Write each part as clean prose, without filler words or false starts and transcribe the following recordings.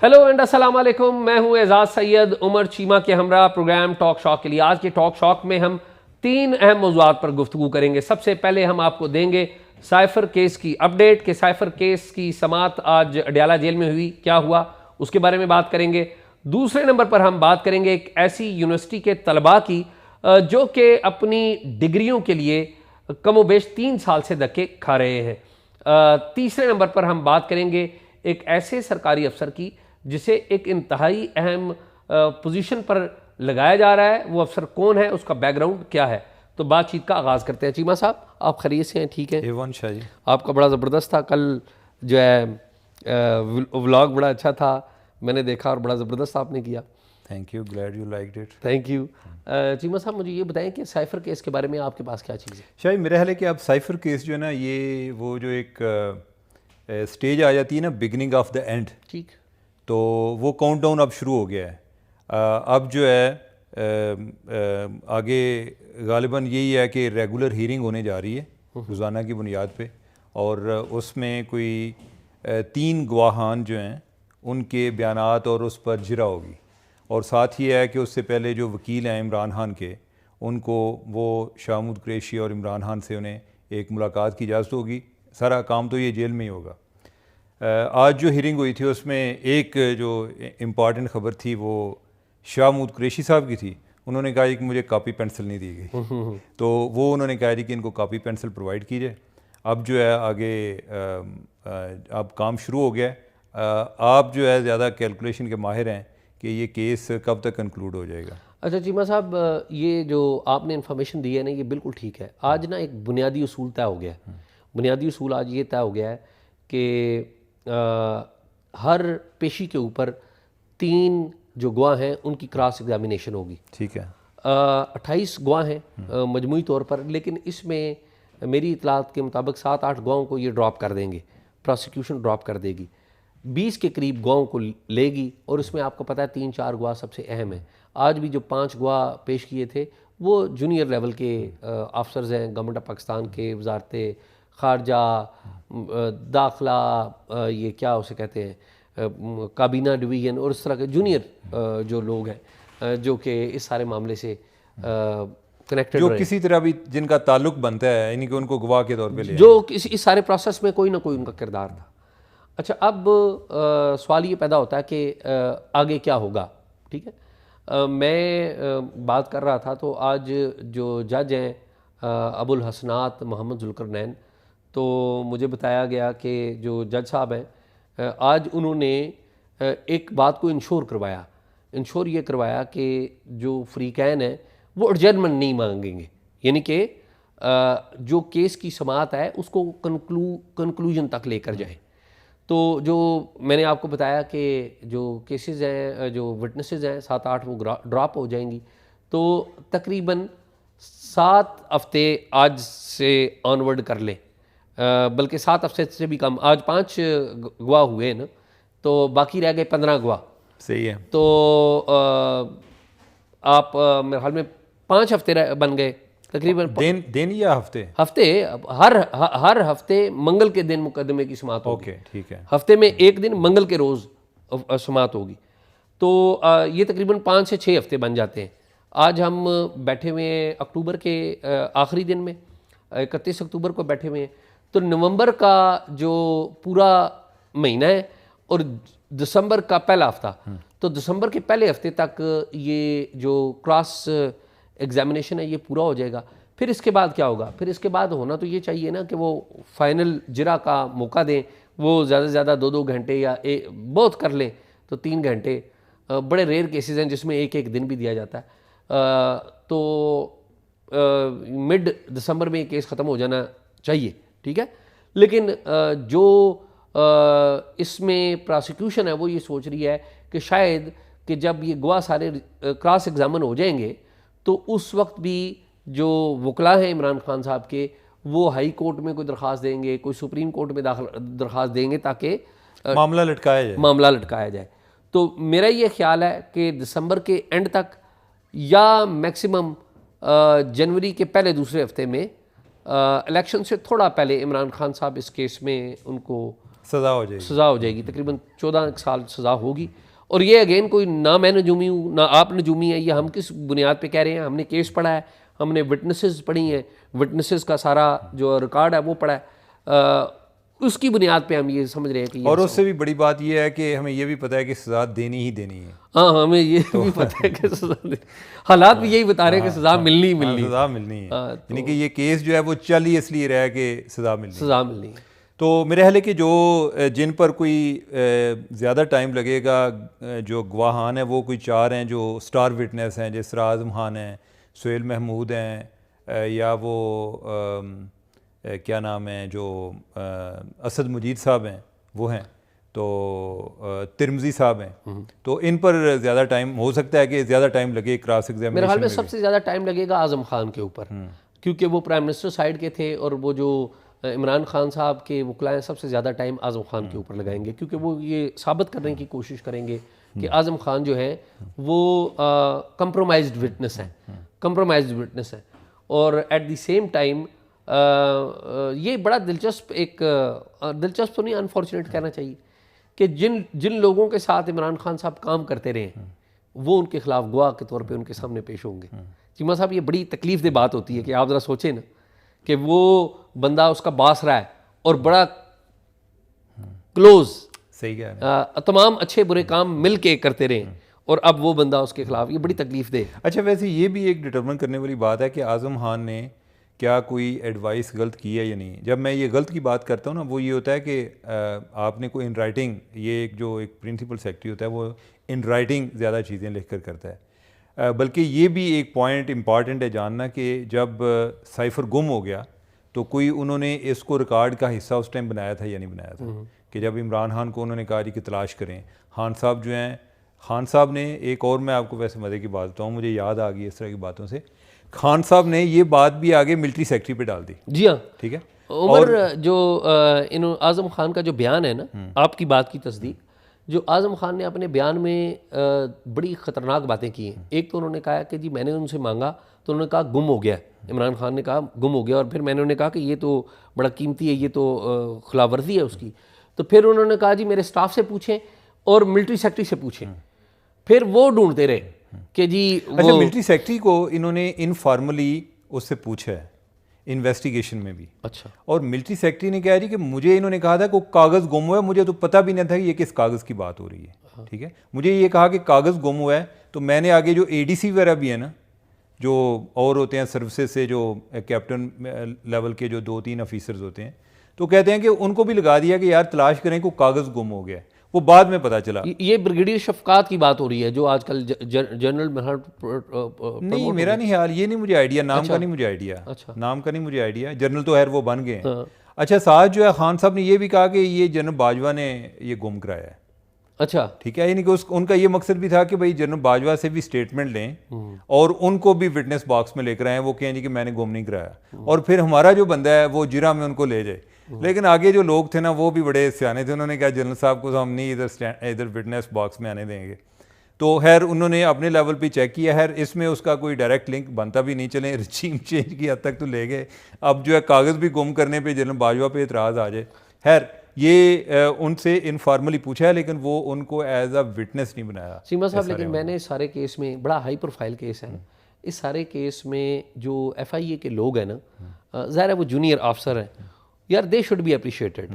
Hello and अस्सलाम वालेकुम, मैं हूं एजाज सैयद उमर चीमा के हमरा प्रोग्राम टॉक शॉक के लिए। आज के टॉक शॉक में हम 3 अहम मौज़ूआत पर गुफ्तगू करेंगे। सबसे पहले हम आपको देंगे साइफर केस की अपडेट कि साइफर केस की समाअत आज अडयाला जेल में हुई, क्या हुआ उसके बारे में बात करेंगे। दूसरे नंबर पर हम बात करेंगे एक ऐसी यूनिवर्सिटी के तलबा की जो कि अपनी डिग्रियों के लिए कमोबेश 3 साल से धक्के खा रहे हैं। तीसरे नंबर पर हम बात करेंगे एक ऐसे सरकारी अफसर की जिसे एक इंतहाई अहम पोजीशन पर लगाया जा रहा है। वो अफसर कौन है, उसका बैकग्राउंड क्या है। तो बातचीत का आगाज़ करते हैं। चीमा साहब, आप खैरियत से हैं? ठीक है। एवन शाह जी, आपका बड़ा ज़बरदस्त था कल, जो है व्लॉग बड़ा अच्छा था, मैंने देखा और बड़ा ज़बरदस्त आपने किया। Thank you, glad you liked it. Thank you. Cheema साहब, मुझे ये बताएं कि साइफर केस के बारे में आपके पास क्या चीज़ है? शायद मेरा ख्याल है कि अब साइफर केस जो है ना, ये वो जो एक स्टेज आ जाती है ना, बिगनिंग ऑफ द एंड, ठीक, तो वो काउंटडाउन अब शुरू हो गया है। अब जो है आगे गालिबन यही है कि रेगुलर हीयरिंग होने जा रही है रोज़ाना की बुनियाद पे, और उसमें कोई 3 गवाहान जो हैं उनके बयानात और उस पर जिरा होगी। और साथ ही है कि उससे पहले जो वकील हैं इमरान खान के, उनको वो शाहमूद कुरैशी और इमरान खान से उन्हें एक मुलाकात की इजाज़त होगी। सारा काम तो ये जेल में ही होगा। आज जो हियरिंग हुई थी उसमें एक जो इम्पॉर्टेंट ख़बर थी वो शाहमूद कुरैशी साहब की थी। उन्होंने कहा कि मुझे कॉपी पेंसिल नहीं दी गई, तो वो उन्होंने कहा कि इनको कॉपी पेंसिल प्रोवाइड कीजिए। अब जो है आगे अब काम शुरू हो गया है। आप जो है ज़्यादा कैलकुलेशन के माहिर हैं कि ये केस कब तक कंक्लूड हो जाएगा। अच्छा चीमा साहब, ये जो आपने इन्फॉर्मेशन दी है ना, ये बिल्कुल ठीक है। आज ना एक बुनियादी उसूल तय हो गया है। बुनियादी उसूल आज ये तय हो गया है कि हर पेशी के ऊपर 3 जो गवाह हैं उनकी क्रॉस एग्जामिनेशन होगी। ठीक है। 28 गवाह हैं मजमूई तौर पर, लेकिन इसमें मेरी इतलात के मुताबिक 7-8 गवाहों को ये ड्रॉप कर देंगे, प्रोसिक्यूशन ड्रॉप कर देगी, 20 के करीब गवाहों को लेगी। और इसमें आपको पता है 3-4 गवाह सबसे अहम हैं। आज भी जो 5 गवाह पेश किए थे वो जूनियर लेवल के अफसर्स हैं, गवर्नमेंट ऑफ पाकिस्तान के, वजारत खारजा, दाखिला, ये क्या उसे कहते हैं, काबीना डिवीज़न, और इस तरह के जूनियर जो लोग हैं जो कि इस सारे मामले से कनेक्टेड, जो किसी तरह भी जिनका ताल्लुक बनता है, यानी कि उनको गवाह के तौर पे ले, जो इस सारे प्रोसेस में कोई ना कोई उनका किरदार था। अच्छा, अब सवाल ये पैदा होता है कि आगे क्या होगा। ठीक है। मैं बात कर रहा था तो आज जो जज हैं अबुल हसनात मोहम्मद जुल्करनैन, तो मुझे बताया गया कि जो जज साहब हैं आज उन्होंने एक बात को इंश्योर करवाया। इंश्योर ये करवाया कि जो फ्रीकैन है वो एडजर्नमेंट नहीं मांगेंगे, यानी कि जो केस की समाअत है उसको कंक्लूजन तक लेकर जाएं। तो जो मैंने आपको बताया कि जो केसेस हैं, जो विटनेसेस हैं 7-8, वो ड्रॉप हो जाएंगी। तो तकरीबन 7 हफ्ते आज से ऑनवर्ड कर लें, बल्कि 7 हफ्ते से भी कम। आज 5 गवाह हुए ना, तो बाकी रह गए 15 गवाह। सही है। तो आप मेरे ख्याल में 5 हफ्ते बन गए तकरीबन। दिन या हफ्ते? हर हफ्ते मंगल के दिन मुकदमे की समाअत होगी। ओके, ठीक है। हफ्ते में एक दिन मंगल के रोज़ समाअत होगी। तो ये तकरीबन 5 से 6 हफ्ते बन जाते हैं। आज हम बैठे हुए हैं अक्टूबर के आखिरी दिन में, 31 अक्टूबर को बैठे हुए हैं। तो नवंबर का जो पूरा महीना है और दिसंबर का पहला हफ्ता, तो दिसंबर के पहले हफ्ते तक ये जो क्रॉस एग्जामिनेशन है ये पूरा हो जाएगा। फिर इसके बाद क्या होगा? फिर इसके बाद होना तो ये चाहिए ना कि वो फाइनल जिरा का मौका दें। वो ज़्यादा से ज़्यादा 2-2 घंटे या बहुत कर लें तो 3 घंटे। बड़े रेयर केसेस हैं जिसमें 1-1 दिन भी दिया जाता है। तो मिड दिसंबर में ये केस ख़त्म हो जाना चाहिए। ठीक है। लेकिन जो इसमें प्रोसिक्यूशन है वो ये सोच रही है कि शायद कि जब ये गवाह सारे क्रॉस एग्जामिन हो जाएंगे तो उस वक्त भी जो वकला हैं इमरान खान साहब के, वो हाई कोर्ट में कोई दरख्वास्त देंगे, कोई सुप्रीम कोर्ट में दरख्वास्त देंगे ताकि मामला लटकाया जाए। तो मेरा ये ख्याल है कि दिसंबर के एंड तक या मैक्सिमम जनवरी के पहले दूसरे हफ्ते में, इलेक्शन से थोड़ा पहले, इमरान खान साहब इस केस में उनको सज़ा हो जाएगी। सज़ा हो जाएगी, तकरीबन 14 साल सज़ा होगी। और ये अगेन कोई ना मैं नजूमी हूँ ना आप नजूमी है, ये हम किस बुनियाद पे कह रहे हैं? हमने केस पढ़ा है, हमने विटनेसेस पढ़ी हैं, विटनेसेस का सारा जो रिकॉर्ड है वो पढ़ा है, उसकी बुनियाद पे हम ये समझ रहे हैं कि और उससे भी बड़ी बात ये है कि हमें ये भी पता है कि सज़ा देनी ही देनी है। हाँ, हमें ये भी पता है कि सज़ा हालात भी यही बता रहे हैं कि सज़ा मिलनी ही मिलनी, सज़ा मिलनी है। यानी कि ये केस जो है वो चल ही इसलिए रहा है कि सज़ा मिलनी है। तो मेरे ख्याल है कि जो जिन पर कोई ज़्यादा टाइम लगेगा, जो गवाहान हैं वो कोई 4 हैं जो स्टार विटनेस हैं, जैसे आज़म खान हैं, सुहेल महमूद हैं, या वो क्या नाम है जो असद मजीद साहब हैं वो हैं, तो तिरमजी साहब हैं। तो इन पर ज़्यादा टाइम हो सकता है कि ज़्यादा टाइम लगे क्रॉस एग्जामिनेशन। मेरे ख्याल में सबसे ज़्यादा टाइम लगेगा आज़म खान के ऊपर, क्योंकि वो प्राइम मिनिस्टर साइड के थे, और वो जो इमरान खान साहब के वकलाएँ सबसे ज़्यादा टाइम आज़म खान के ऊपर लगाएंगे, क्योंकि वो ये साबित करने की कोशिश करेंगे कि आज़म खान जो है वो कंप्रोमाइज्ड विटनेस है, और एट द सेम टाइम ये बड़ा दिलचस्प, एक दिलचस्प तो नहीं, अनफॉर्चुनेट कहना चाहिए कि जिन लोगों के साथ इमरान खान साहब काम करते रहे वो उनके खिलाफ गवाह के तौर पे उनके सामने पेश होंगे। चीमा साहब, ये बड़ी तकलीफ दे बात होती है कि आप ज़रा सोचें ना कि वो बंदा उसका बास रहा है और बड़ा क्लोज, सही कह रहे हैं, तमाम अच्छे बुरे काम मिल के करते रहे, और अब वो बंदा उसके खिलाफ, ये बड़ी तकलीफ दे। अच्छा, वैसे ये भी एक डिटरमिन करने वाली बात है कि आज़म खान ने क्या कोई एडवाइस गलत की है या नहीं। जब मैं ये गलत की बात करता हूँ ना, वो ये होता है कि आपने कोई इन राइटिंग, ये एक प्रिंसिपल सेक्रेटरी होता है, वो इन राइटिंग ज़्यादा चीज़ें लिख कर करता है। बल्कि ये भी एक पॉइंट इम्पॉर्टेंट है जानना कि जब साइफ़र गुम हो गया तो कोई उन्होंने इसको रिकॉर्ड का हिस्सा उस टाइम बनाया था या नहीं बनाया था, कि जब इमरान खान को उन्होंने कहा जी कि तलाश करें, खान साहब जो हैं, खान साहब ने एक और, मैं आपको वैसे मज़े की बात बताऊँ, मुझे याद आ गई इस तरह की बातों से, खान साहब ने ये बात भी आगे मिलिट्री सेक्रेटरी पे डाल दी। जी हाँ, ठीक है। और जो आज़म खान का जो बयान है ना, आपकी बात की तस्दीक, जो आज़म खान ने अपने बयान में बड़ी ख़तरनाक बातें की हैं। एक तो उन्होंने कहा कि जी मैंने उनसे मांगा तो उन्होंने कहा गुम हो गया, इमरान खान ने कहा गुम हो गया, और फिर मैंने उन्हें कहा कि ये तो बड़ा कीमती है, ये तो खिलाफवर्जी है उसकी। तो फिर उन्होंने कहा जी मेरे स्टाफ से पूछें और मिलिट्री सेक्रेटरी से पूछें, फिर वो ढूंढते रहे कि जी अच्छा, मिलिट्री सेक्रेटरी को इन्होंने इनफॉर्मली उससे पूछा है इन्वेस्टिगेशन में भी। अच्छा, और मिलिट्री सेक्रेटरी ने कहा जी कि मुझे इन्होंने कहा था कि कागज़ गुम हुआ है, मुझे तो पता भी नहीं था कि ये किस कागज़ की बात हो रही है। ठीक है, मुझे ये कहा कि कागज़ गुम हुआ है, तो मैंने आगे जो एडीसी वगैरह भी है ना, जो और होते हैं सर्विसेज से, जो कैप्टन लेवल के जो 2-3 ऑफिसर्स होते हैं, तो कहते हैं कि उनको भी लगा दिया कि यार तलाश करें को कागज़ गुम हो गया है। वो बाद में पता चला। ये ब्रिगेडियर शफकात की बात हो रही है जो आजकल जनरल नहीं, मेरा नहीं ख्याल, ये नहीं मुझे आइडिया, नाम का नहीं मुझे आइडिया। अच्छा, नाम का नहीं मुझे आइडिया, जनरल तो खैर वो बन गए हैं। अच्छा, साथ जो है खान साहब ने ये भी कहा कि ये जनरल बाजवा ने ये गुम कराया है। अच्छा, ठीक है, यानी कि उनका ये मकसद भी था कि भाई जनरल बाजवा से भी स्टेटमेंट लें और उनको भी विटनेस बॉक्स में लेकर आए, वो कहें जी कि मैंने गुम नहीं कराया, और फिर हमारा जो बंदा है वो जिरा में उनको ले जाए। लेकिन आगे जो लोग थे ना वो भी बड़े सियाने थे, उन्होंने कहा जनरल साहब को तो हम नहीं इधर विटनेस बॉक्स में आने देंगे। तो खैर उन्होंने अपने लेवल पे चेक किया, खैर इसमें उसका कोई डायरेक्ट लिंक बनता भी नहीं, चले रजीम चेंज की हद तक तो ले गए, अब जो है कागज़ भी गुम करने पे जनरल बाजवा पे एतराज़ आ जाए। खैर ये उनसे इनफॉर्मली पूछा है, लेकिन वो उनको एज अ विटनेस नहीं बनाया। सीमा साहब, लेकिन मैंने इस सारे केस में, बड़ा हाई प्रोफाइल केस है, इस सारे केस में जो FIA के लोग हैं ना, ज़ाहिर है वो जूनियर ऑफिसर हैं यार, they should be appreciated.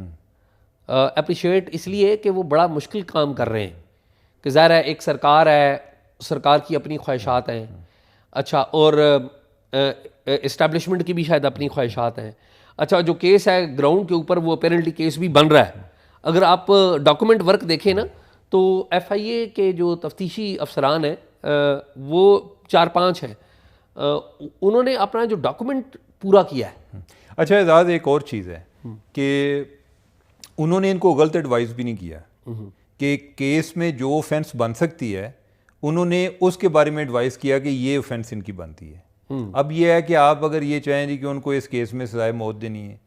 Appreciate इसलिए कि वो बड़ा मुश्किल काम कर रहे हैं, कि ज़ाहिर है एक सरकार है, सरकार की अपनी ख्वाहिशात हैं, अच्छा, और इस्टेब्लिशमेंट की भी शायद अपनी ख्वाहिशात हैं। अच्छा, जो केस है ग्राउंड के ऊपर वो अपेरेंटली केस भी बन रहा है। अगर आप डॉक्यूमेंट वर्क देखें ना तो FIA के जो तफ्तीशी अफसरान हैं वो 4-5 हैं, उन्होंने अपना जो डॉक्यूमेंट पूरा किया है। अच्छा एजाज, एक और चीज़ है कि उन्होंने इनको गलत एडवाइस भी नहीं किया कि केस में जो ऑफेंस बन सकती है, उन्होंने उसके बारे में एडवाइस किया कि ये ऑफेंस इनकी बनती है। अब ये है कि आप अगर ये चाहें जी कि उनको इस केस में सजाए मौत देनी है,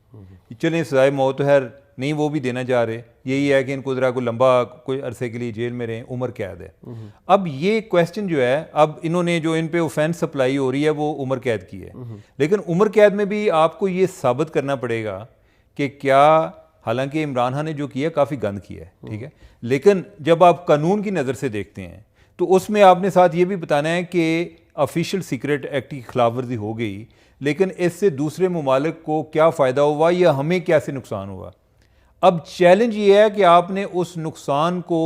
चलें सजाए मौत तो खैर नहीं वो भी देना चाह रहे, यही है कि इनको ज़रा कोई लंबा कोई अरसे के लिए जेल में रहें, उम्र कैद है। अब ये क्वेश्चन जो है, अब इन्होंने जो इन पे ऑफेंस सप्लाई हो रही है वो उम्र कैद की है, लेकिन उम्र कैद में भी आपको ये साबित करना पड़ेगा कि क्या हालांकि इमरान खान ने जो किया काफ़ी गंद किया है, ठीक है। लेकिन जब आप कानून की नज़र से देखते हैं तो उसमें आपने साथ ये भी बताना है कि ऑफिशियल सीक्रेट एक्ट की खिलाफवर्जी हो गई, लेकिन इससे दूसरे ममालिक को क्या फ़ायदा हुआ या हमें कैसे नुकसान हुआ। अब चैलेंज ये है कि आपने उस नुकसान को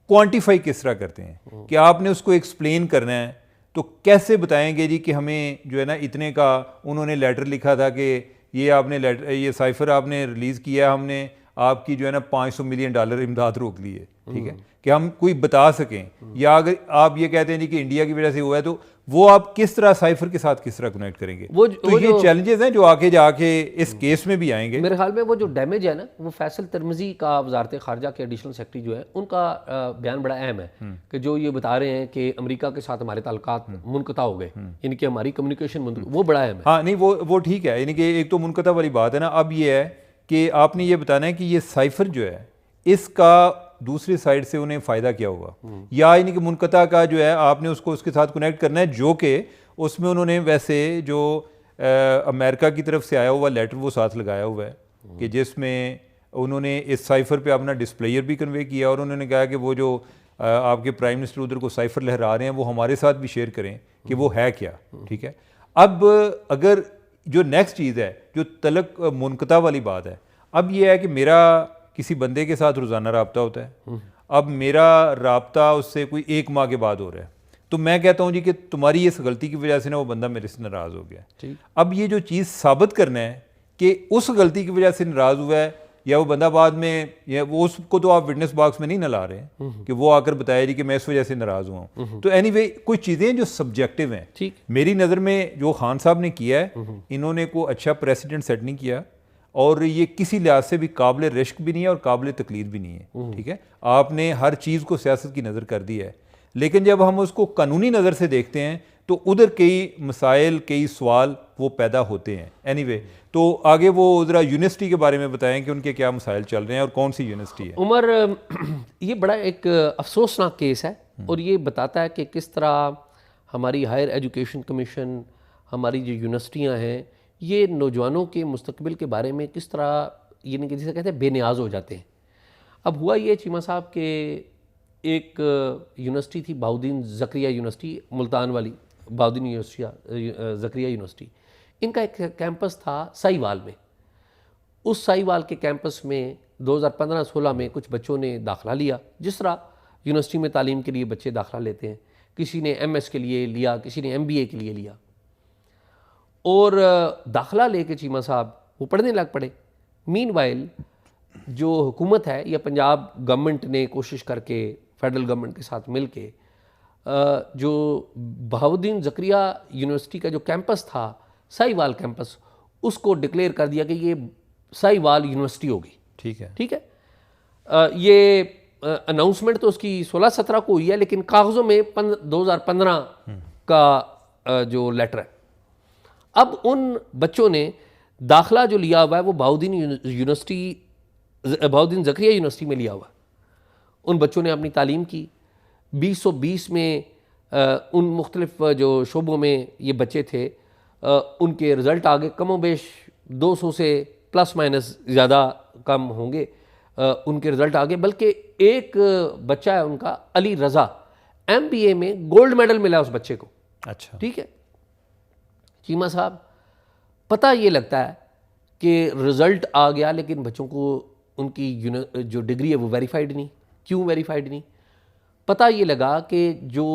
क्वांटिफाई किस तरह करते हैं, कि आपने उसको एक्सप्लेन करना है। तो कैसे बताएंगे जी कि हमें जो है ना इतने का उन्होंने लेटर लिखा था कि ये आपने लेटर, ये साइफर आपने रिलीज़ किया, हमने आपकी जो है ना $500 मिलियन इमदाद रोक ली है, ठीक है, कि हम कोई बता सकें। या अगर आप ये कहते हैं जी कि इंडिया की वजह से हुआ है, तो वो आप किस तरह साइफर के साथ किस तरह कनेक्ट करेंगे। तो ये चैलेंजेस हैं जो आगे जाके इस केस में भी आएंगे। मेरे ख्याल में वो जो डैमेज है ना, वो फैसल तिरमिज़ी का वजारत खारजा के एडिशनल सेक्रेटरी जो है उनका बयान बड़ा अहम है कि जो ये बता रहे हैं कि अमेरिका के साथ हमारे ताल्लुकात मुनक़ता हो गए, यानी कि हमारी कम्युनिकेशन वो बड़ा अहम है। हाँ नहीं, वो ठीक है, यानी कि एक तो मुनक़ता वाली बात है ना। अब ये है कि आपने ये बताना है कि ये साइफर जो है इसका दूसरी साइड से उन्हें फ़ायदा क्या हुआ, या यानी कि मुनक़ता का जो है आपने उसको उसके साथ कनेक्ट करना है, जो कि उसमें उन्होंने वैसे जो अमेरिका की तरफ से आया हुआ लेटर वो साथ लगाया हुआ है कि जिसमें उन्होंने इस साइफर पे अपना डिस्प्लेयर भी कन्वे किया और उन्होंने कहा कि वो जो आपके प्राइम मिनिस्टर उधर को साइफर लहरा रहे हैं वो हमारे साथ भी शेयर करें कि वो है क्या, ठीक है। अब अगर जो नेक्स्ट चीज़ है जो तलक मुनक़ता वाली बात है, अब ये है कि मेरा किसी बंदे के साथ रोज़ाना रब्ता होता है, अब मेरा रब्ता उससे कोई 1 माह के बाद हो रहा है, तो मैं कहता हूँ जी कि तुम्हारी इस गलती की वजह से ना वो बंदा मेरे से नाराज़ हो गया। अब ये जो चीज़ साबित करना है कि उस गलती की वजह से नाराज़ हुआ है या वो बंदा बाद में, या वो उसको तो आप विटनेस बॉक्स में नहीं ना ला रहे हैं कि वो आकर बताया जी कि मैं इस वजह से नाराज़ हुआ हूँ। तो एनीवे कुछ चीज़ें जो सब्जेक्टिव हैं, मेरी नज़र में जो खान साहब ने किया है, इन्होंने को अच्छा प्रेसिडेंट सेट नहीं किया और ये किसी लिहाज से भी काबिल रिश्क भी नहीं है और काबिल तकलीद भी नहीं है, ठीक है। आपने हर चीज़ को सियासत की नज़र कर दी है, लेकिन जब हम उसको कानूनी नज़र से देखते हैं तो उधर कई मसाइल, कई सवाल वो पैदा होते हैं। एनीवे तो आगे वो ज़रा यूनिवर्सिटी के बारे में बताएं कि उनके क्या मसाइल चल रहे हैं और कौन सी यूनिवर्सिटी है। उमर, ये बड़ा एक अफसोसनाक केस है और ये बताता है कि किस तरह हमारी हायर एजुकेशन कमीशन, हमारी जो यूनिवर्सिटियाँ हैं, ये नौजवानों के मुस्तकबिल के बारे में किस तरह यानी कि जिसे कहते हैं बेनियाज हो जाते हैं। अब हुआ ये चीमा साहब के एक यूनिवर्सिटी थी बहाउद्दीन ज़करिया यूनिवर्सिटी, मुल्तान वाली बहाउद्दीन यूनिवर्सिटी ज़करिया यूनिवर्सिटी, इनका एक कैंपस था साहिवाल में। उस साहिवाल के कैंपस में 2015-16 में कुछ बच्चों ने दाखिला लिया, जिस तरह यूनिवर्सिटी में तालीम के लिए बच्चे दाखिला लेते हैं। किसी ने MS के लिए लिया, किसी ने MBA के लिए लिया, और दाखिला लेके चीमा साहब वो पढ़ने लग पड़े। मीनवाइल जो हुकूमत है या पंजाब गवर्नमेंट ने कोशिश करके फेडरल गवर्नमेंट के साथ मिल के जो बहाउद्दीन ज़करिया यूनिवर्सिटी का जो कैंपस था साहिवाल कैंपस, उसको डिक्लेयर कर दिया कि ये साहिवाल यूनिवर्सिटी होगी। ठीक है। ये अनाउंसमेंट तो उसकी 16-17 को हुई है, लेकिन कागज़ों में 2015 का जो लेटर है। अब उन बच्चों ने दाखिला जो लिया हुआ है वो बहाउद्दीन ज़करिया यूनिवर्सिटी में लिया हुआ है। उन बच्चों ने अपनी तालीम की। 2020 में उन मुख्तलिफ जो शोबों में ये बच्चे थे, उनके रिज़ल्ट आगे कमोबेश 200 से प्लस माइनस ज़्यादा कम होंगे उनके रिज़ल्ट आगे। बल्कि एक बच्चा है उनका, अली रज़ा, MBA में गोल्ड मेडल मिला उस बच्चे को। अच्छा, ठीक है। चीमा साहब, पता ये लगता है कि रिज़ल्ट आ गया, लेकिन बच्चों को उनकी जो डिग्री है वो वेरीफाइड नहीं। क्यों वेरीफाइड नहीं? पता ये लगा कि जो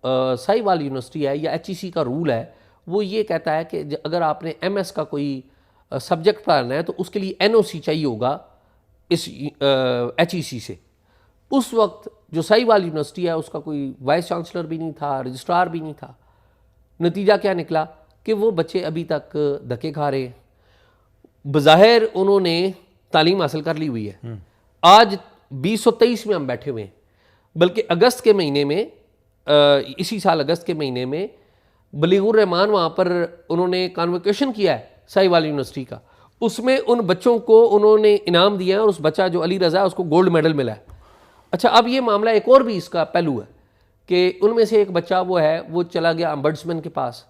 साहिवाल यूनिवर्सिटी है या HEC का रूल है वो ये कहता है कि अगर आपने MS का कोई सब्जेक्ट पढ़ाना है तो उसके लिए NOC चाहिए होगा इस HEC से। उस वक्त जो साहिवाल यूनिवर्सिटी है उसका कोई वाइस चांसलर भी नहीं था, रजिस्ट्रार भी नहीं था। नतीजा क्या निकला कि वो बच्चे अभी तक धक्के खा रहे हैं। बज़ाहिर उन्होंने तालीम हासिल कर ली हुई है। आज 2023 में हम बैठे हुए हैं, बल्कि अगस्त के महीने में, इसी साल अगस्त के महीने में बलीगुर रहमान वहाँ पर उन्होंने कॉन्वोकेशन किया है साहिवाल यूनिवर्सिटी का। उसमें उन बच्चों को उन्होंने इनाम दिया है और उस बच्चा जो अली रज़ा है उसको गोल्ड मेडल मिला है। अच्छा, अब ये मामला एक और भी इसका पहलू है कि उनमें से एक बच्चा वो है, वो चला गया अम्बड्समैन के पास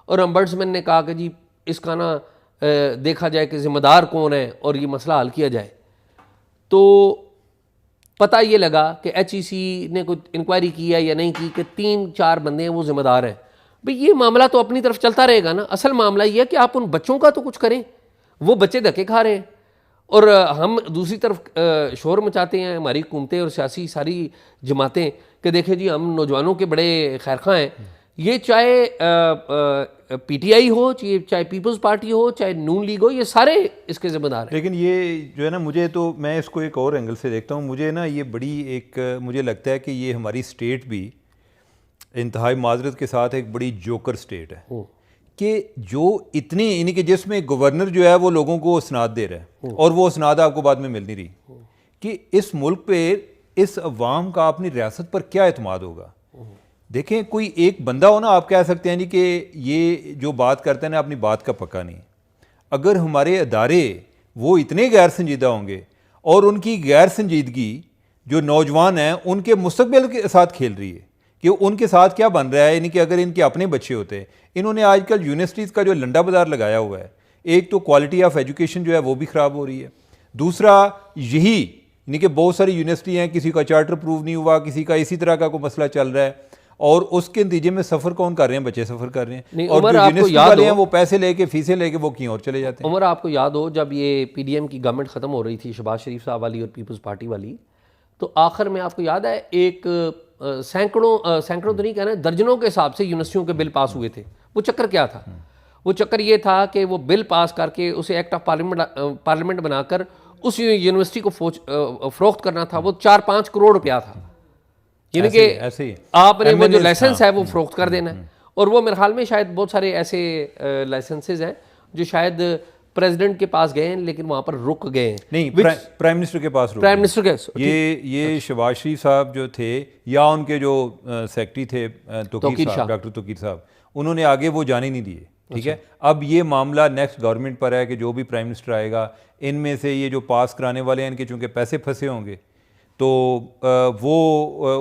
और अम्बड्समैन ने कहा कि जी इसका ना देखा जाए कि ज़िम्मेदार कौन है और ये मसला हल किया जाए। तो पता ये लगा कि HEC ने कोई इंक्वायरी की है या नहीं की कि 3-4 बंदे हैं वो जिम्मेदार हैं। भाई ये मामला तो अपनी तरफ चलता रहेगा ना, असल मामला ये है कि आप उन बच्चों का तो कुछ करें, वो बच्चे धक्के खा रहे हैं और हम दूसरी तरफ शोर मचाते हैं, हमारी हुकूमतें और सियासी सारी जमातें कि देखें जी हम नौजवानों के बड़े खैरखा हैं। ये चाहे PTI हो, चाहे पीपल्स पार्टी हो, चाहे नून लीग हो, ये सारे इसके जिम्मेदार हैं। लेकिन ये जो है ना, मुझे तो मैं इसको एक और एंगल से देखता हूँ। मुझे ना ये बड़ी एक मुझे लगता है कि ये हमारी स्टेट भी इंतहाई माजरत के साथ एक बड़ी जोकर स्टेट है कि जो इतनी यानी कि जिसमें गवर्नर जो है वो लोगों को इसनाद दे रहा है और वो इसनाद आपको बाद में मिल नहीं रही कि इस मुल्क पे इस अवाम का अपनी रियासत पर क्या एतमाद होगा। देखें, कोई एक बंदा हो ना, आप कह सकते हैं जी कि ये जो बात करते हैं ना अपनी बात का पक्का नहीं। अगर हमारे अदारे वो इतने गैर संजीदा होंगे और उनकी गैर संजीदगी जो नौजवान हैं उनके मुस्तकबिल के साथ खेल रही है कि उनके साथ क्या बन रहा है, यानी कि अगर इनके अपने बच्चे होते, इन्होंने आजकल यूनिवर्सिटीज़ का जो लंडा बाजार लगाया हुआ है, एक तो क्वालिटी ऑफ एजुकेशन जो है वो भी ख़राब हो रही है, दूसरा यही यानी कि बहुत सारी यूनिवर्सिटी हैं किसी का चार्टर प्रूव नहीं हुआ, किसी का इसी तरह का कोई मसला चल रहा है और उसके नतीजे में सफ़र कौन कर रहे हैं, बच्चे सफ़र कर रहे हैं और जो यूनिवर्सिटी वाले हैं वो पैसे लेके फीसें लेके वो कहीं और चले जाते हैं। उमर, आपको याद हो जब ये PDM की गवर्नमेंट ख़त्म हो रही थी, शहबाज शरीफ साहब वाली और पीपल्स पार्टी वाली, तो आखिर में आपको याद है एक सैकड़ों तो नहीं कहना, दर्जनों के हिसाब से यूनिवर्सिटियों के बिल पास हुए थे। वो चक्कर क्या था? वो चक्कर ये था कि वो बिल पास करके उसे एक्ट ऑफ पार्लियामेंट बनाकर उस यूनिवर्सिटी को फरोख्त करना था। वो 4-5 करोड़ रुपया था, यानी कि आपने वो जो लाइसेंस है वो फरोख्त कर देना है। और वो मेरे ख्याल में शायद बहुत सारे ऐसे लाइसेंसेज हैं जो शायद प्रेसिडेंट के पास गए हैं लेकिन वहां पर रुक गए हैं। नहीं, प्राइम मिनिस्टर के पास रुक, प्राइम मिनिस्टर के ये शहबाज शरीफ साहब जो थे या उनके जो सेक्रेटरी थे डॉक्टर तोकीर साहब, उन्होंने आगे वो जाने नहीं दिए। ठीक है, अब ये मामला नेक्स्ट गवर्नमेंट पर है कि जो भी प्राइम मिनिस्टर आएगा इनमें से ये जो पास कराने वाले हैं इनके चूँकि पैसे फंसे होंगे तो वो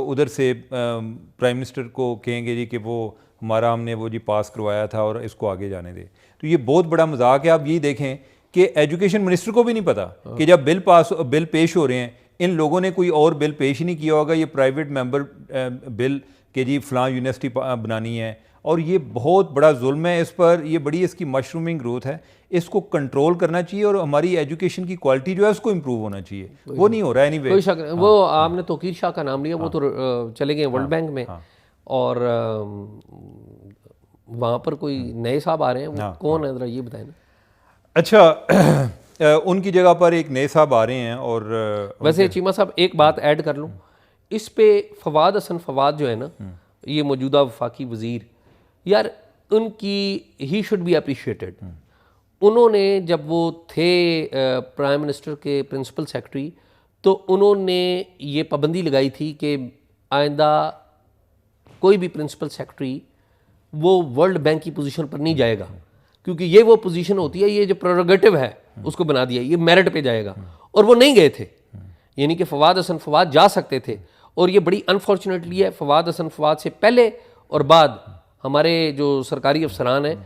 उधर से प्राइम मिनिस्टर को कहेंगे जी कि वो हमारा हमने वो जी पास करवाया था और इसको आगे जाने दे। तो ये बहुत बड़ा मजाक है। आप ये देखें कि एजुकेशन मिनिस्टर को भी नहीं पता कि जब बिल पेश हो रहे हैं, इन लोगों ने कोई और बिल पेश ही नहीं किया होगा, ये प्राइवेट मेंबर बिल के जी फलां यूनिवर्सिटी बनानी है और ये बहुत बड़ा जुल्म है इस पर। ये बड़ी इसकी मशरूमिंग ग्रोथ है, इसको कंट्रोल करना चाहिए और हमारी एजुकेशन की क्वालिटी जो है उसको इम्प्रूव होना चाहिए। वो नहीं हो रहा है एनीवे। कोई शक वो आपने तोकीर शाह का नाम लिया, वो तो चले गए वर्ल्ड बैंक में और वहाँ पर कोई नए साहब आ रहे हैं, वो कौन है ज़रा ये बताएं ना। अच्छा, उनकी जगह पर एक नए साहब आ रहे हैं। और वैसे चीमा साहब एक बात ऐड कर लूँ इस पे, फवाद हसन फवाद जो है ना, ये मौजूदा वफाकी वज़ीर, यार उनकी ही शुड बी अप्रिशिएटेड। उन्होंने जब वो थे प्राइम मिनिस्टर के प्रिंसिपल सेक्रेटरी तो उन्होंने ये पाबंदी लगाई थी कि आइंदा कोई भी प्रिंसिपल सेक्रेटरी वो वर्ल्ड बैंक की पोजीशन पर नहीं जाएगा, क्योंकि ये वो पोजीशन होती है, ये जो प्रोरोगेटिव है उसको बना दिया, ये मेरिट पे जाएगा। और वो नहीं गए थे, यानी कि फवाद हसन फवाद जा सकते थे। और ये बड़ी अनफॉर्चुनेटली है, फवाद हसन फवाद से पहले और बाद हमारे जो सरकारी अफसरान हैं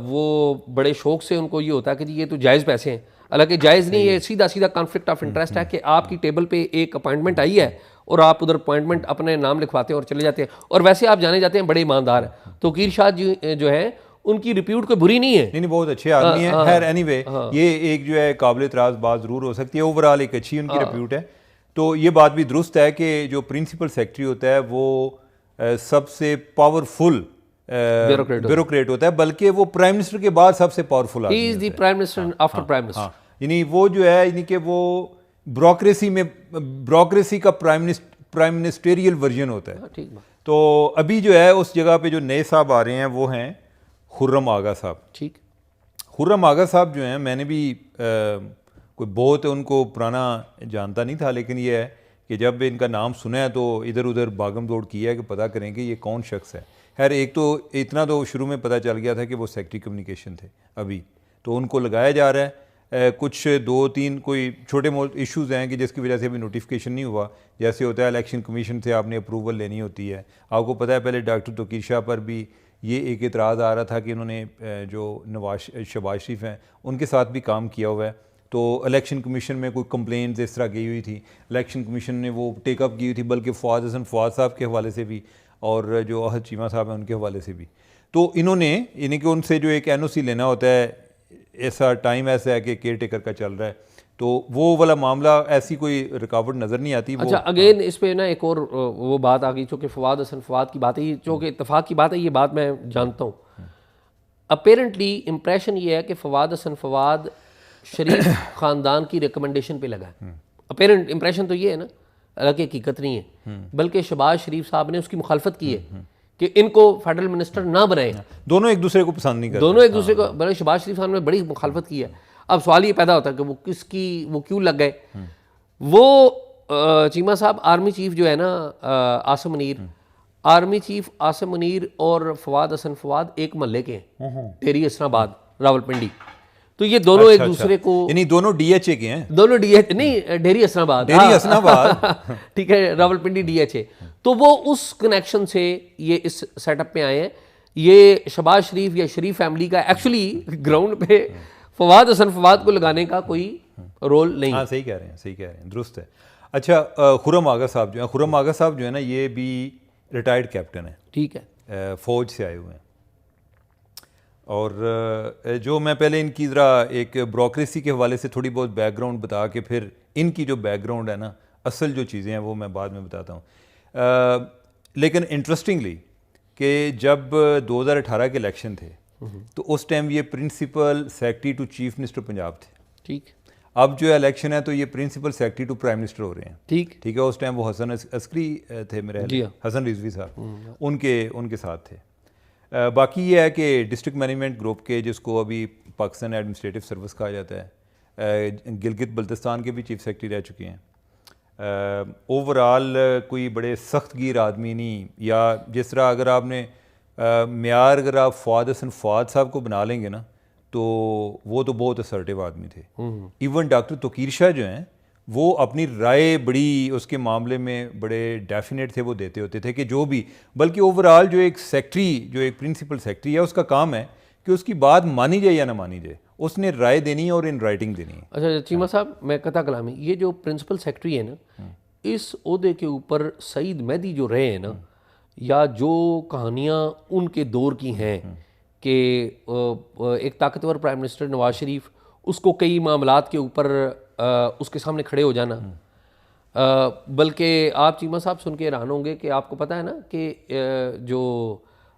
वो बड़े शौक से उनको ये होता है कि जी ये तो जायज़ पैसे हैं, हालांकि जायज़ नहीं, ये सीधा सीधा कॉन्फ्लिक्ट ऑफ इंटरेस्ट है कि आपकी टेबल पे एक अपॉइंटमेंट आई है और आप उधर अपॉइंटमेंट अपने नाम लिखवाते हैं और चले जाते हैं। और वैसे आप जाने जाते हैं बड़े ईमानदार हैं। तोकीर शाह जी जो है उनकी रिप्यूट कोई बुरी नहीं है, नहीं बहुत अच्छे आदमी हैं। खैर एनीवे, ये एक जो है काबिल एतराज़ बात ज़रूर हो सकती है, ओवरऑल एक अच्छी उनकी रिप्यूट है। तो ये बात भी दुरुस्त है कि जो प्रिंसिपल सेक्रेटरी होता है वो सबसे पावरफुल ब्यूरोक्रेट होता है, बल्कि वो प्राइम मिनिस्टर के बाद सबसे पावरफुल आदमी है। Prime minister after prime minister, यानी वो जो है यानी कि वो ब्यूरोक्रेसी का प्राइम मिनिस्टेरियल वर्जन होता है। ठीक बात। तो अभी जो है उस जगह पे जो नए साहब आ रहे हैं वो हैं खुर्रम आगा साहब। ठीक, खुर्रम आगा साहब जो हैं, मैंने भी कोई बहुत उनको पुराना जानता नहीं था, लेकिन ये है कि जब इनका नाम सुना है तो इधर उधर भागम दौड़ किया है कि पता करेंगे ये कौन शख्स है। खैर एक तो इतना तो शुरू में पता चल गया था कि वो सेक्रेटरी कम्युनिकेशन थे अभी, तो उनको लगाया जा रहा है। कुछ 2-3 कोई छोटे मोटे इश्यूज़ हैं कि जिसकी वजह से अभी नोटिफिकेशन नहीं हुआ। जैसे होता है इलेक्शन कमीशन से आपने अप्रूवल लेनी होती है। आपको पता है पहले डॉक्टर तोकीर शाह पर भी ये एक इतराज़ आ रहा था कि उन्होंने जो शहबाज शरीफ हैं उनके साथ भी काम किया हुआ है, तो इलेक्शन कमीशन में कोई कंप्लेंट्स इस तरह गई हुई थी, इलेक्शन कमीशन ने वो टेकअप की हुई थी, बल्कि फवाद हसन फवाद साहब के हवाले से भी और जो अहद चीमा साहब हैं उनके हवाले से भी। तो इन्होंने यानी कि उनसे जो एक NOC लेना होता है, ऐसा टाइम ऐसा है कि केयर टेकर का चल रहा है, तो वो वाला मामला ऐसी कोई रुकावट नज़र नहीं आती। अच्छा, अगेन इस पे ना एक और वो बात आ गई, चूँकि फवाद हसन फवाद की बात है, ये चूँकि इत्तेफाक की बात है, ये बात मैं जानता हूँ। अपेरेंटली इम्प्रेशन ये है कि फवाद हसन फवाद शरीफ ख़ानदान की रिकमेंडेशन पे लगा है। अपेरेंट इम्प्रेशन तो ये है ना, हालांकि हकीकत नहीं है, बल्कि शहबाज शरीफ साहब ने उसकी मुखालफत की है कि इनको फेडरल मिनिस्टर ना बनाए। दोनों एक दूसरे को पसंद नहीं करते, दोनों एक दूसरे को, बल्कि शहबाज शरीफ साहब ने बड़ी मुखालफत की है। अब सवाल ये पैदा होता है कि वो क्यों लग गए। वो चीमा साहब आर्मी चीफ जो है ना, आसिम मुनीर, आर्मी चीफ आसिम मुनीर और फवाद हसन फवाद एक महल्ले के हैं, टेरी इस्लामाबाद रावलपिंडी। तो ये दोनों एक दूसरे को, यानी दोनों DHA के हैं, दोनों DH नहीं, डेरी हसनाबाद, डेरी हसनाबाद ठीक है, रावलपिंडी DHA। तो वो उस कनेक्शन से ये इस सेटअप पे आए हैं। ये शहबाज शरीफ या शरीफ फैमिली का एक्चुअली ग्राउंड पे फवाद हसन फवाद को लगाने का कोई रोल नहीं। हाँ, सही कह रहे हैं, सही कह रहे हैं, दुरुस्त है। अच्छा, खुर्रम आगा साहब जो है, खुर्रम आगा साहब जो है ना, ये भी रिटायर्ड कैप्टन है, ठीक है, फ़ौज से आए हुए हैं। और जो मैं पहले इनकी ज़रा एक ब्रोक्रेसी के हवाले से थोड़ी बहुत बैकग्राउंड बता के फिर इनकी जो बैकग्राउंड है ना, असल जो चीज़ें हैं वो मैं बाद में बताता हूँ। लेकिन इंटरेस्टिंगली कि जब 2018 के इलेक्शन थे तो उस टाइम ये principal secretary to chief minister Punjab थे। ठीक। अब जो इलेक्शन है तो ये principal secretary to prime minister हो रहे हैं। ठीक है। उस टाइम वो हसन अस्करी थे मेरे, हसन रिजवी साहब उनके साथ थे। बाकी ये है कि डिस्ट्रिक्ट मैनेजमेंट ग्रुप के, जिसको अभी पाकिस्तान एडमिनिस्ट्रेटिव सर्विस कहा जाता है, गिलगित बल्तिस्तान के भी चीफ सेक्रेटरी रह चुके हैं। ओवरऑल कोई बड़े सख्त गिर आदमी नहीं, या जिस तरह अगर आपने म्यार अगर आप फवाद हसन फवाद साहब को बना लेंगे ना, तो वो तो बहुत असर्टिव आदमी थे। इवन डॉक्टर तोकीर शाह जो हैं वो अपनी राय बड़ी उसके मामले में बड़े डेफिनेट थे, वो देते होते थे कि जो भी, बल्कि ओवरऑल जो एक सेक्रेटरी, जो एक प्रिंसिपल सेक्रेटरी है, उसका काम है कि उसकी बात मानी जाए या ना मानी जाए, उसने राय देनी है और इन राइटिंग देनी है। अच्छा चीमा साहब, मैं कथा कलामी, ये जो प्रिंसिपल सेक्रेटरी है ना, इस ओहदे के ऊपर सईद मेहदी जो रहे हैं ना, या जो कहानियाँ उनके दौर की हैं कि एक ताकतवर प्राइम मिनिस्टर नवाज शरीफ, उसको कई मामलात के ऊपर उसके सामने खड़े हो जाना, बल्कि आप चीमा साहब सुन के हैरान होंगे कि आपको पता है ना कि जो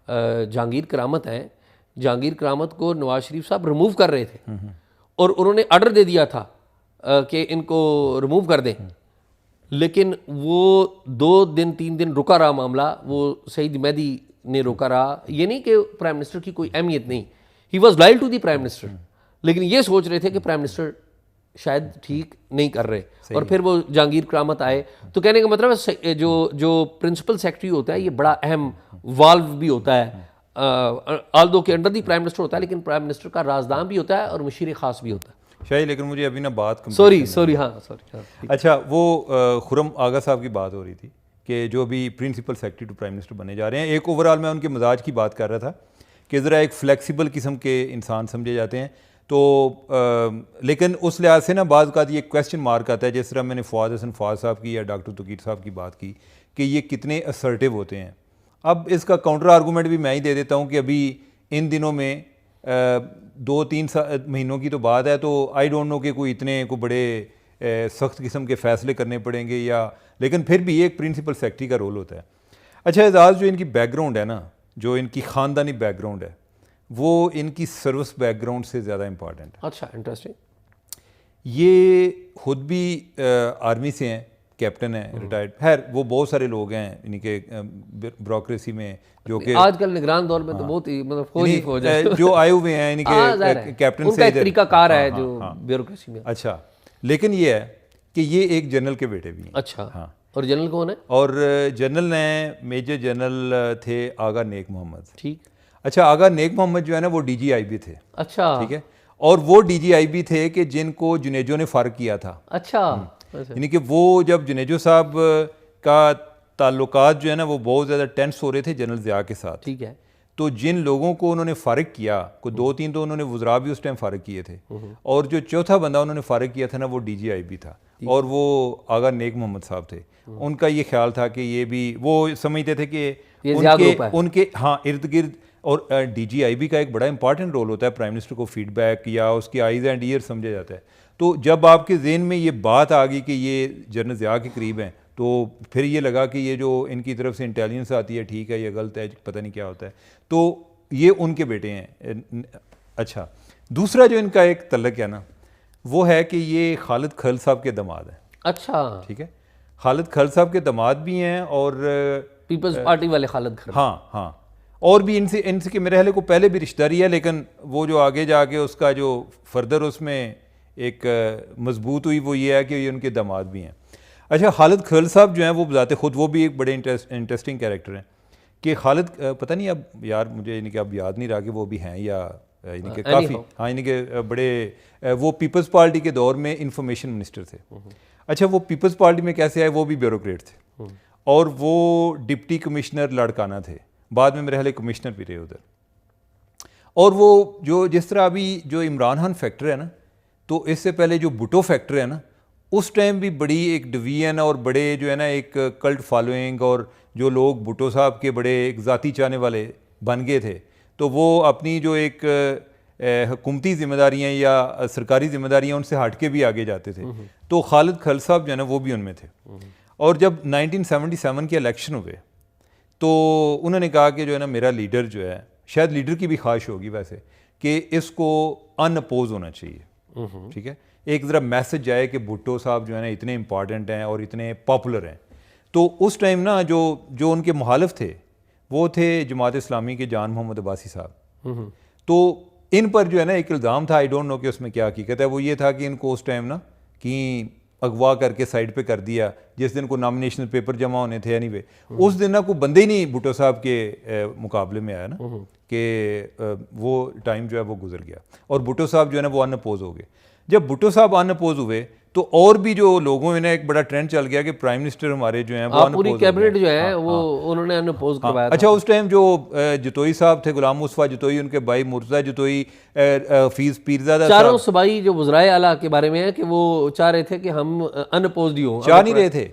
जहांगीर करामत हैं, जहांगीर करामत को नवाज शरीफ साहब रिमूव कर रहे थे और उन्होंने ऑर्डर दे दिया था कि इनको रिमूव कर दें, लेकिन वो 2 दिन 3 दिन रुका रहा मामला, वो सईद मेहदी ने रोका रहा। ये नहीं कि प्राइम मिनिस्टर की कोई अहमियत नहीं, he was loyal to the prime minister, लेकिन ये सोच रहे थे कि प्राइम मिनिस्टर शायद ठीक नहीं कर रहे। और फिर वो जहांगीर करामत आए। तो कहने का मतलब है जो प्रिंसिपल सेक्रेटरी होता है, ये बड़ा अहम वाल्व भी होता है, आल्दो के अंडर दी प्राइम मिनिस्टर होता है, लेकिन प्राइम मिनिस्टर का राजदान भी होता है और मुशीर खास भी होता है। शायद, लेकिन मुझे अभी ना बात सॉरी हाँ। अच्छा, वो खुर्रम आगा साहब की बात हो रही थी कि जो भी principal secretary to prime minister बने जा रहे हैं। एक ओवरऑल मैं उनके मिजाज की बात कर रहा था कि ज़रा एक फ्लेक्सिबल किस्म के इंसान समझे जाते हैं, तो लेकिन उस लिहाज से ना बाज़ का ये क्वेश्चन मार्क आता है, जिस तरह मैंने फवाद हसन फवाद साहब की या डॉक्टर तोकीर साहब की बात की कि ये कितने असर्टिव होते हैं। अब इसका काउंटर आर्गूमेंट भी मैं ही दे देता हूँ कि अभी इन दिनों में 2-3 महीनों की तो बात है, तो आई डोंट नो कि कोई इतने को बड़े सख्त किस्म के फ़ैसले करने पड़ेंगे, या लेकिन फिर भी एक प्रिंसिपल सेक्रेटरी का रोल होता है। अच्छा एजाज़, जो इनकी बैकग्राउंड है ना, जो इनकी ख़ानदानी बैकग्राउंड है, वो इनकी सर्विस बैकग्राउंड से ज़्यादा इम्पॉर्टेंट है। अच्छा, इंटरेस्टिंग। ये खुद भी आर्मी से हैं, कैप्टन है रिटायर्ड। खैर वो बहुत सारे लोग हैं इनके ब्यूरोक्रेसी में, जो कि आजकल निगरान दौर में तो बहुत ही मतलब फौज है जो आए हुए हैं इनके कैप्टन से, तरीका कार है जो ब्यूरोक्रेसी में। अच्छा, लेकिन ये है कि ये एक जनरल के बेटे भी हैं। अच्छा, हाँ। और जनरल कौन है? और जनरल ने मेजर जनरल थे आगा नेक मोहम्मद। ठीक। अच्छा, आगा नेक मोहम्मद जो है ना, वो DGIB थे। अच्छा, ठीक है। और वो DGIB थे कि जिनको जुनेजो ने फ़र्क किया था। अच्छा, यानी कि वो जब जुनेजो साहब का ताल्लुकात जो है ना, वो बहुत ज़्यादा टेंस हो रहे थे जनरल ज़िया के साथ। ठीक है। तो जिन लोगों को उन्होंने फ़ारिग किया, को 2-3 तो उन्होंने वज़रा भी उस टाइम फ़ारिग किए थे, और जो चौथा बंदा उन्होंने फ़ारिग किया था ना, वो DGIB था, और वो आगा नेक मोहम्मद साहब थे। उनका ये ख्याल था कि ये भी वो समझते थे कि उनके हाँ इर्द गिर्द, और DGIB का एक बड़ा इंपॉर्टेंट रोल होता है प्राइम मिनिस्टर को फीडबैक या उसकी आइज़ एंड ईयर समझा जाता है। तो जब आपके जहन में ये बात आ गई कि ये जनरल ज़िया के करीब हैं, तो फिर ये लगा कि ये जो इनकी तरफ से इंटेलिजेंस आती है ठीक है, ये गलत है, पता नहीं क्या होता है, तो ये उनके बेटे हैं। अच्छा, दूसरा जो इनका एक तल्लक है ना, वो है कि ये खालिद खल साहब के दामाद हैं। अच्छा, ठीक है, खालिद खल साहब के दामाद भी हैं, और पीपल्स पार्टी वाले खालिद खल। हाँ हाँ, और भी इनसे कि मेरे ख्याल को पहले भी रिश्तेदारी है, लेकिन वो जो आगे जाके उसका जो फर्दर उसमें एक मजबूत हुई वो ये है कि ये उनके दामाद भी हैं। अच्छा, खालिद खल साहब जो हैं वो बताते खुद, वो भी एक बड़े इंटरेस्टिंग कैरेक्टर हैं कि खालिद, पता नहीं अब यार मुझे इनके अब याद नहीं रहा कि वो भी हैं या इनके काफ़ी, हाँ इनके बड़े, वो पीपल्स पार्टी के दौर में इंफॉर्मेशन मिनिस्टर थे। अच्छा, वो पीपल्स पार्टी में कैसे आए, वो भी ब्यूरोक्रेट थे, और वो डिप्टी कमिश्नर लाड़काना थे, बाद में मेरे ख्याल कमिश्नर भी रहे उधर। और वो जो जिस तरह अभी जो इमरान खान फैक्टर है ना, तो इससे पहले जो भुट्टो फैक्टर है ना, उस टाइम भी बड़ी एक डिवीजन और बड़े जो है ना एक कल्ट फॉलोइंग, और जो लोग भुट्टो साहब के बड़े एक ज़ाती चाहने वाले बन गए थे, तो वो अपनी जो एक हुकूमती ज़िम्मेदारियाँ या सरकारी ज़िम्मेदारियाँ उनसे हट के भी आगे जाते थे। तो खालिद खल साहब जो है ना वो भी उनमें थे। और जब 1977 के इलेक्शन हुए, तो उन्होंने कहा कि जो है ना मेरा लीडर जो है, शायद लीडर की भी ख्वाहिश होगी वैसे, कि इसको अनअपोज होना चाहिए। ठीक है, एक ज़रा मैसेज जाए कि भुट्टो साहब जो है ना इतने इंपॉर्टेंट हैं और इतने पॉपुलर हैं। तो उस टाइम ना जो उनके मुखालिफ थे वो थे जमात इस्लामी के जान मोहम्मद अब्बासी साहब। तो इन पर जो है ना एक इल्ज़ाम था, आई डोंट नो कि उसमें क्या हकीकत है, वो ये था कि इनको उस टाइम ना कि अगवा करके साइड पे कर दिया, जिस दिन को नॉमिनेशन पेपर जमा होने थे। एनीवे उस दिन ना कोई बंदे ही नहीं भुट्टो साहब के मुकाबले में आया ना, कि वो टाइम जो है वो गुजर गया, और भुट्टो साहब जो है ना वो अनअपोज हो गए। जब भुट्टो साहब अनअपोज हुए, तो और भी जो लोगों में ना एक बड़ा ट्रेंड चल गया कि प्राइम मिनिस्टर हमारे जो हैं वो पूरी कैबिनेट जो है वो उन्होंने अनअपोज करवाया। अच्छा, उस टाइम जो जतोई साहब थे, गुलाम मुस्तफा जतोई, उनके भाई मुर्तज़ा जतोई, हफीज़ पीरज़ादा, चारों सूबाई जो वज़राए आला के बारे में है कि वो चाह रहे थे कि हम अनअपोज्ड ही हों। चाह नहीं रहे थे,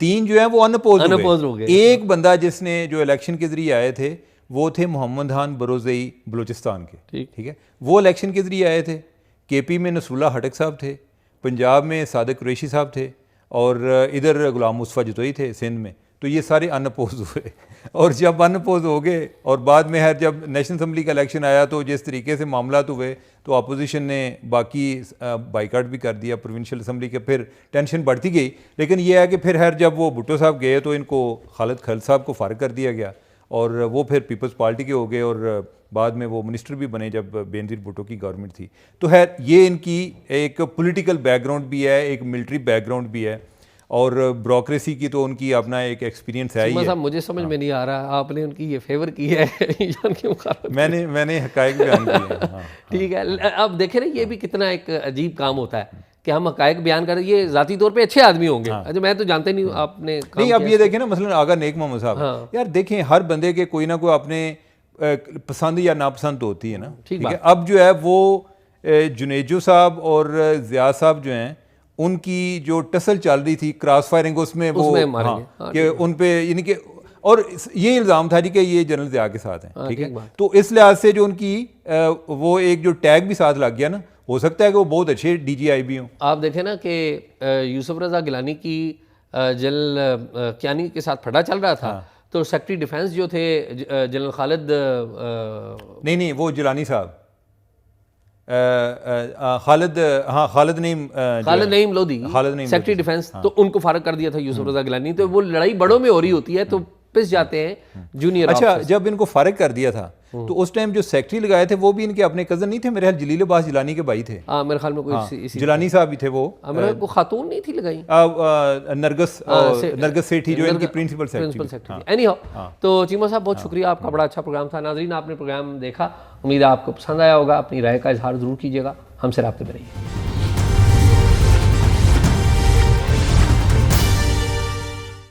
3 जो है वो अनअपोज हो गए। एक बंदा जिसने जो इलेक्शन के जरिए आए थे वो थे मोहम्मद खान बरोज़ई बलूचिस्तान के। ठीक है, वो इलेक्शन के जरिए आए थे। KP में नसरुल्लाह हटक साहब थे, पंजाब में सादिक कुरैशी साहब थे, और इधर गुलाम मुस्तफा जतोई थे सिंध में। तो ये सारे अनअपोज हुए, और जब अनअपोज हो गए और बाद में है जब नेशनल असम्बली का इलेक्शन आया, तो जिस तरीके से मामला हुए, तो अपोजिशन ने बाकी बाइकाट भी कर दिया प्रोविंशियल असम्बली के, फिर टेंशन बढ़ती गई। लेकिन ये है कि फिर हर जब वो भुट्टो साहब गए तो इनको खालिद खल साहब को फारिग कर दिया गया, और वो फिर पीपल्स पार्टी के हो गए, और बाद में वो मिनिस्टर भी बने जब बेनज़ीर भुट्टो की गवर्नमेंट थी। तो खैर ये इनकी एक पॉलिटिकल बैकग्राउंड भी है, एक मिलिट्री बैकग्राउंड भी है, और ब्यूरोक्रेसी की तो उनकी अपना एक एक्सपीरियंस है ही है। मुझे समझ में नहीं आ रहा, आपने उनकी ये फेवर की है मैंने हकायक बयान किए हैं। ठीक है, अब देखें ना ये भी कितना एक अजीब काम होता है कि हम हकायक बयान करें। ये ज़ाती तौर पे अच्छे आदमी होंगे, अच्छा मैं तो जानते नहीं हूँ आपने नहीं। अब ये देखें ना, मसलन आगा नेक मोहम्मद साहब, यार देखें हर बंदे के कोई ना कोई अपने पसंद या नापसंद तो होती है ना। ठीक है, अब जो है वो जुनेजो साहब और ज़िया साहब जो हैं उनकी जो टसल चल रही थी, क्रॉस फायरिंग, उसमें वो कि उन पे यानी कि, और ये इल्ज़ाम था जी कि ये जनरल ज़िया के साथ हैं। ठीक है, तो इस लिहाज से जो उनकी वो एक जो टैग भी साथ लग गया ना, हो सकता है कि वो बहुत अच्छे DGIB हों। आप देखें ना कि यूसुफ रज़ा गिलानी की जनरल कियानी के साथ फटा चल रहा था, तो सेक्रेटरी डिफेंस जो थे जनरल खालिद, नहीं वो जिलानी साहब, खालिद नईम लोधी, सेक्रेटरी डिफेंस, तो उनको फारिग कर दिया था यूसुफ रज़ा गिलानी। तो वो लड़ाई बड़ों में हो रही होती है, तो पिस जाते हैं जूनियर। अच्छा, जब इनको फारिग कर दिया था तो उस टाइम जो सेक्रेटरी लगाए थे वो भी इनके अपने कजन नहीं थे, मेरे ख्याल जलील अब्बास जिलानी के भाई थे। मेरे ख्याल में कोई जिलानी साहब भी थे। वो को खातून नहीं थी लगाई, नरगस सेठी जो इनकी प्रिंसिपल सेक्रेटरी। एनी हाउ, तो चीमा साहब बहुत शुक्रिया, आपका बड़ा अच्छा प्रोग्राम था। नाजरीन, आपने प्रोग्राम देखा, उम्मीद है आपको पसंद आया होगा। अपनी राय का इजहार ज़रूर कीजिएगा, हमसे राब्ते में रहिए।